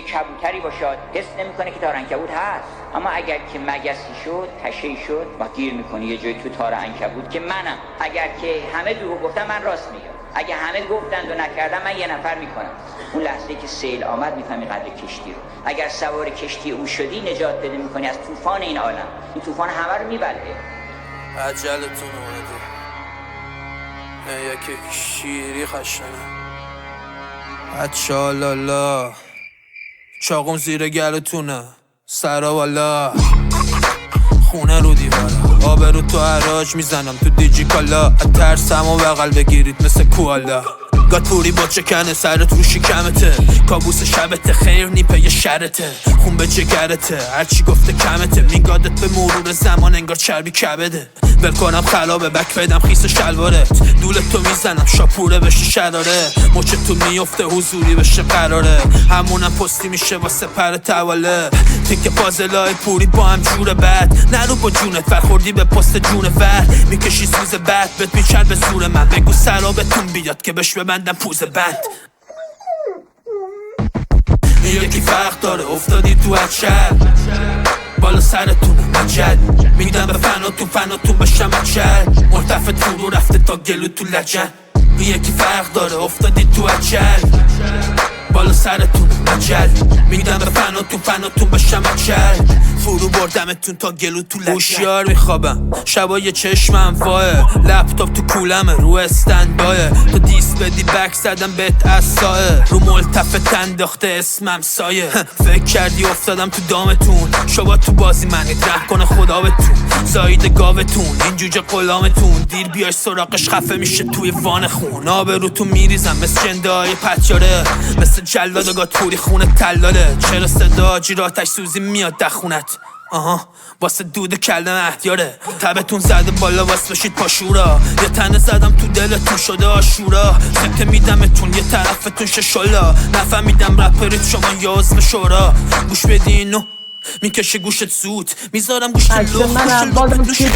کبوتری باشد حس نمیکنه که تار عنکبوت هست، اما اگر که مگسی شد تشهی شد و گیر میکنه یه جای تو تار عنکبوت که منم. اگر که همه دروغ گفتن من راست میگم، اگر همه گفتند و نکردم من یه نفر میکنم. اون لحظه که سیل آمد میفهمی قدر کشتی رو. اگر سوار کشتی او شدی نجات پیدا میکنی از طوفان این عالم. این طوفان همه رو میبره. عجلتون اومده یکی شیری خشنه اچالالا چاقم زیر گلتونه سرا والا خونه رو دیوارا آبرو تو عراج میزنم تو دیجی کالا ترسم و بغل بگیرید مثل کوالا گاتوری با چکنه سرت رو شکمته کابوس شبته خیر نیپه یه شرته خون به جگرته هرچی گفته کمته میگادت به مرور زمان انگار چربی کبده ول کنم خلابه بک بدم خیس شلوارت دولتو میزنم شاپوره بشه شراره مچ تو میفته حضوری بشه قراره همونم پستی میشه واسه پر تواله تیک پازلای پوری با هم جوره بد نرو با جونت برخوردی به پست جون ور میکشی سوز بد بهت میچر به زور من بگو سرابتون بیاد که بش ببندم پوز بند یکی فرق داره افتادی تو هچر بالا سرتونه مجد میدم به فناتون بشم اچل مرتفع فرو رفته تا گلو تو لجن یکی فرق داره افتادی تو هچر بالا سرتون مجل میدم به فناتون بشم اچل فرو بردمتون تا گلو تو لجن هوشیار میخوابم شبای چشمم واه لپتاپ تو کولمه رو استندبایه تو دیس بدی بک زدم بهت اصاه رو ملتفت انداخته اسمم سایه فکر کردی افتادم تو دامتون شبا تو بازی منید ره کنه خدا بتون زاید گاوتون این جوجه غلامتون دیر بیای سراغش خفه میشه توی وان خون آبرو تو میریزم مثل جنده های پتیاره مثل جلاد و گاتوری خونه تلاله چرا صدا جیراتش سوزی میاد دخونت آها واسه دود کلم احتیاره تبتون زده بالا واسه بشید پاشورا یه تنه زدم تو دلتون شده آشورا سبت میدمتون یه طرفتون ششالا نفهمیدم رپرید شما یا عضو شورا گوش بدینو میکشه گوشت زود میذارم گوشت لخ منم بازم چیه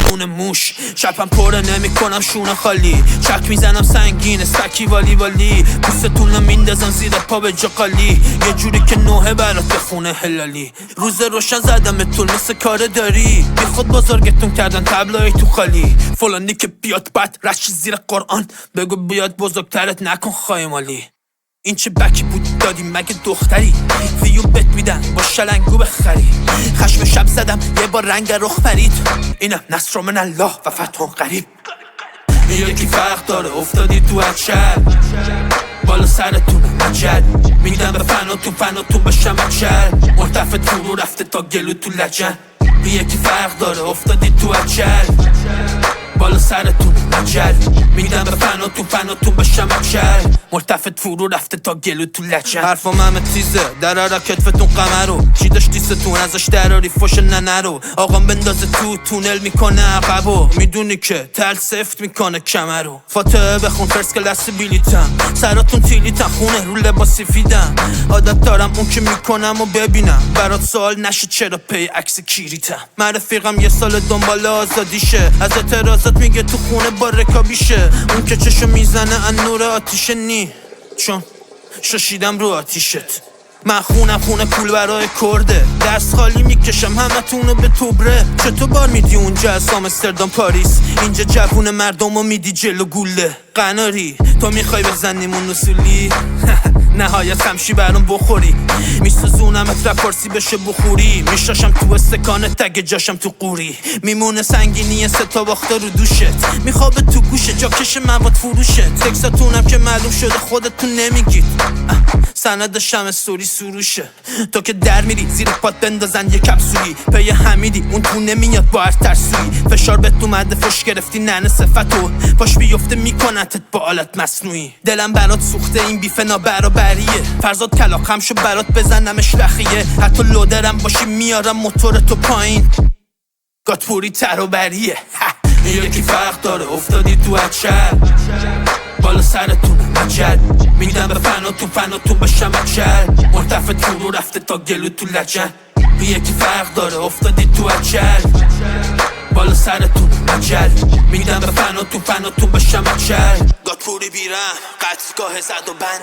اون موش شبم پره نمی کنم شونه خالی چک میزنم سنگینه سکی والی پوستتون میندازم زیر پا به جاقالی یه جوری که نوه برات بخونه هلالی روز روشن زدم طول مثل کار داری بی خود بزرگتون کردن تبلای تو خالی فلانی که بیاد بد رشی زیر قرآن بگو بیاد بزرگترت نکن خایمالی این چه بکی بود دادی مگه دختری ویو بت میدن با شلنگو بخری خشم شب زدم یه بار رنگ رخ پرید اینم نصر من الله و فتح قریب یکی فرق داره افتادی تو هچر بالا سرتون مجد میدم به فناتون بشم اچل مرتفع فرو رفته تا گلو تو لجن یکی فرق داره افتادی تو هچر بالا سرتون مجل میدم به فناتون بشم اچل مرتفع فرو رفته تا گلو تو لجن حرفام همه تیزه در هر کتفتون قمرو چی داشتی ستون ازش دراری فوش ننرو آقام بندازه تو تونل میکنه عقبو میدونی که تل سفت میکنه کمرو فاتحه بخون فرس کلاس بیلیتم سراتون تیلیتم خونه رو لباسی فیدم عادت دارم اون که میکنم و ببینم برات سوال نشه چرا پی عکس کیریتم من رفیقم یه سال دنبال آزادیشه از اعتراضات میگه تو خونه با رکابیشه اون که چشو میزنه ان نور آتیشه نی چون ششیدم رو آتیشت من خونه پول برای کرده دست خالی میکشم همه تونو به توبره چطور بار میدی اونجا از آمستردام پاریس اینجا جوون مردمو میدی جلو گوله قناری تو میخوای بزنیمون اصولی نهایت خمشی برام بخوری میسوزونمت رپارسی بشه بخوری میشاشم تو استکانه تگ جاشم تو قوری میمونه سنگینی ستا باخته رو دوشت میخوابه تو گوشه جا کش مواد فروشه تکساتونم که معلوم شده خودتون نمیگید سند شم سوری سروشه تو که در میری زیر پات بندازن یه کپسولی پی حمیدی اون تو نمیاد با هر ترسوی فشار بهت اومده فش گرفتی ننه صفتو پاش بیفته میکنتت با آلت مصنوعی دلم برات سوخته این بیف نابرابریه فرزاد کلاقم شو برات بزنمش رخیه حتی لودرم باشی میارم موتور تو پایین گاتپوری تروبریه یکی فرق داره افتادی تو هچر بالا سرتون مجل میدم به فناتون بشم اچل مرتفع فرو رفته تا گلو تو لجن یکی فرق داره افتادی تو هچر بالا سرتون مجل میدم به فناتون بشم اچل پوری بیرم قطعگاه زد و بند